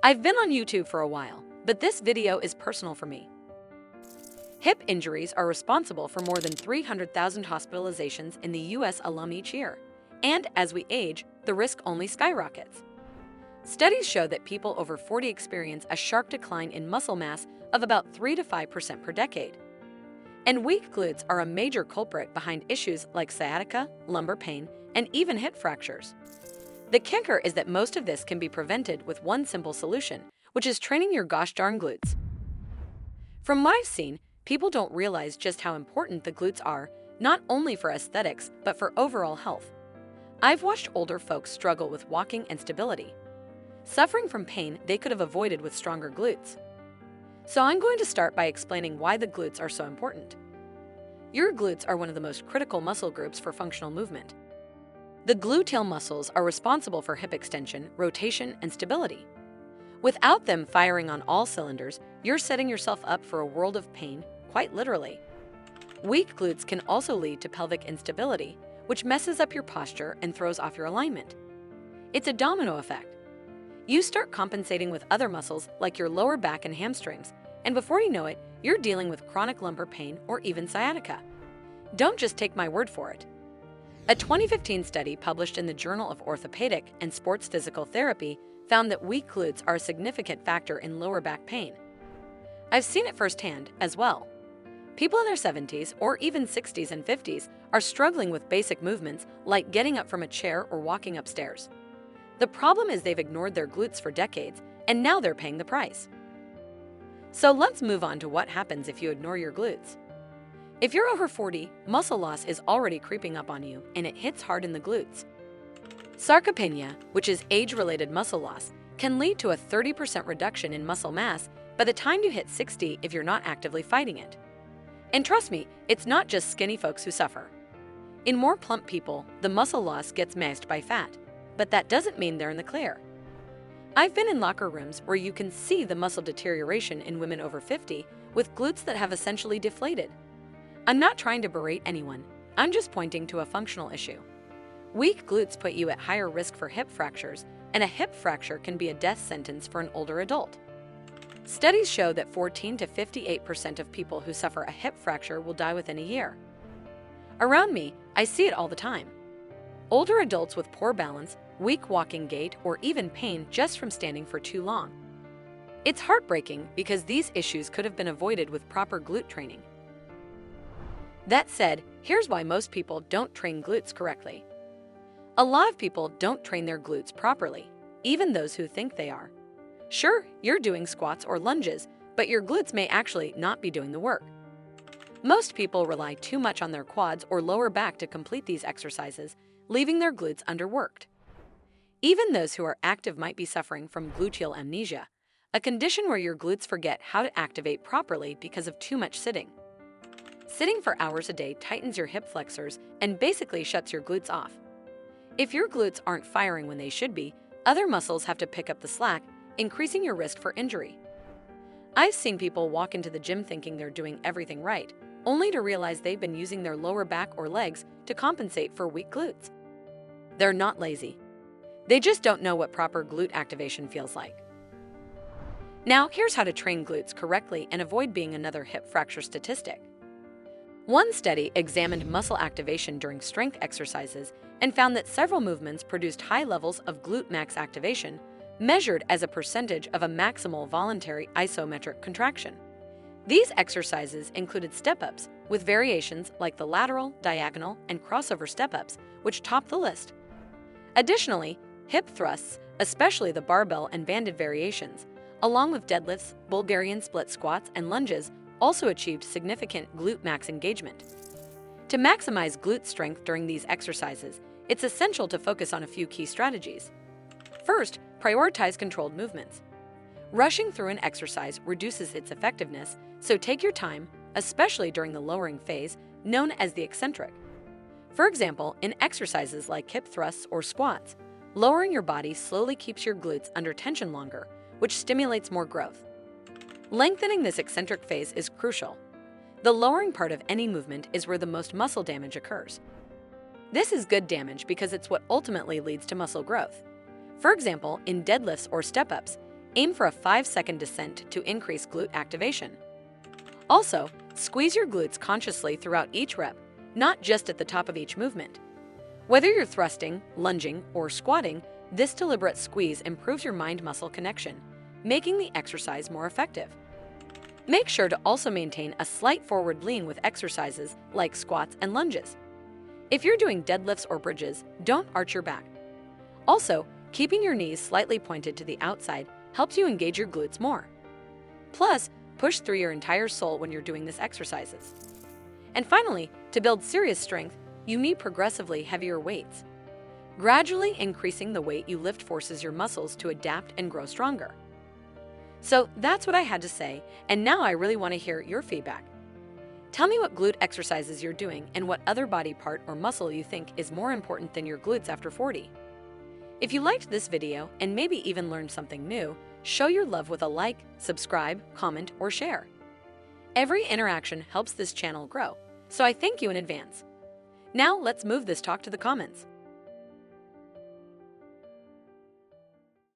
I've been on YouTube for a while, but this video is personal for me. Hip injuries are responsible for more than 300,000 hospitalizations in the US alone each year, and as we age, the risk only skyrockets. Studies show that people over 40 experience a sharp decline in muscle mass of about 3 to 5% per decade. And weak glutes are a major culprit behind issues like sciatica, lumbar pain, and even hip fractures. The kicker is that most of this can be prevented with one simple solution, which is training your gosh darn glutes. From what I've seen, people don't realize just how important the glutes are, not only for aesthetics, but for overall health. I've watched older folks struggle with walking and stability, suffering from pain they could have avoided with stronger glutes. So I'm going to start by explaining why the glutes are so important. Your glutes are one of the most critical muscle groups for functional movement. The gluteal muscles are responsible for hip extension, rotation, and stability. Without them firing on all cylinders, you're setting yourself up for a world of pain, quite literally. Weak glutes can also lead to pelvic instability, which messes up your posture and throws off your alignment. It's a domino effect. You start compensating with other muscles like your lower back and hamstrings, and before you know it, you're dealing with chronic lumbar pain or even sciatica. Don't just take my word for it. A 2015 study published in the Journal of Orthopedic and Sports Physical Therapy found that weak glutes are a significant factor in lower back pain. I've seen it firsthand as well. People in their 70s or even 60s and 50s are struggling with basic movements like getting up from a chair or walking upstairs. The problem is they've ignored their glutes for decades, and now they're paying the price. So let's move on to what happens if you ignore your glutes. If you're over 40, muscle loss is already creeping up on you, and it hits hard in the glutes. Sarcopenia, which is age-related muscle loss, can lead to a 30% reduction in muscle mass by the time you hit 60 if you're not actively fighting it. And trust me, it's not just skinny folks who suffer. In more plump people, the muscle loss gets masked by fat, but that doesn't mean they're in the clear. I've been in locker rooms where you can see the muscle deterioration in women over 50 with glutes that have essentially deflated. I'm not trying to berate anyone, I'm just pointing to a functional issue. Weak glutes put you at higher risk for hip fractures, and a hip fracture can be a death sentence for an older adult. Studies show that 14 to 58% of people who suffer a hip fracture will die within a year. Around me, I see it all the time. Older adults with poor balance, weak walking gait, or even pain just from standing for too long. It's heartbreaking because these issues could have been avoided with proper glute training. That said, here's why most people don't train glutes correctly. A lot of people don't train their glutes properly, even those who think they are. Sure, you're doing squats or lunges, but your glutes may actually not be doing the work. Most people rely too much on their quads or lower back to complete these exercises, leaving their glutes underworked. Even those who are active might be suffering from gluteal amnesia, a condition where your glutes forget how to activate properly because of too much sitting. Sitting for hours a day tightens your hip flexors and basically shuts your glutes off. If your glutes aren't firing when they should be, other muscles have to pick up the slack, increasing your risk for injury. I've seen people walk into the gym thinking they're doing everything right, only to realize they've been using their lower back or legs to compensate for weak glutes. They're not lazy. They just don't know what proper glute activation feels like. Now, here's how to train glutes correctly and avoid being another hip fracture statistic. One study examined muscle activation during strength exercises and found that several movements produced high levels of glute max activation, measured as a percentage of a maximal voluntary isometric contraction. These exercises included step-ups, with variations like the lateral, diagonal, and crossover step-ups, which topped the list. Additionally, hip thrusts, especially the barbell and banded variations, along with deadlifts, Bulgarian split squats, and lunges, also achieved significant glute max engagement. To maximize glute strength during these exercises, it's essential to focus on a few key strategies. First, prioritize controlled movements. Rushing through an exercise reduces its effectiveness, so take your time, especially during the lowering phase, known as the eccentric. For example, in exercises like hip thrusts or squats, lowering your body slowly keeps your glutes under tension longer, which stimulates more growth. Lengthening this eccentric phase is crucial. The lowering part of any movement is where the most muscle damage occurs. This is good damage because it's what ultimately leads to muscle growth. For example, in deadlifts or step-ups, aim for a 5-second descent to increase glute activation. Also, squeeze your glutes consciously throughout each rep, not just at the top of each movement. Whether you're thrusting, lunging, or squatting, this deliberate squeeze improves your mind-muscle connection, making the exercise more effective. Make sure to also maintain a slight forward lean with exercises like squats and lunges. If you're doing deadlifts or bridges, don't arch your back. Also, keeping your knees slightly pointed to the outside helps you engage your glutes more. Plus, push through your entire soul when you're doing these exercises. And finally, to build serious strength, you need progressively heavier weights. Gradually increasing the weight you lift forces your muscles to adapt and grow stronger. So that's what I had to say, and now I really want to hear your feedback. Tell me what glute exercises you're doing and what other body part or muscle you think is more important than your glutes after 40. If you liked this video and maybe even learned something new, show your love with a like, subscribe, comment, or share. Every interaction helps this channel grow, so I thank you in advance. Now let's move this talk to the comments.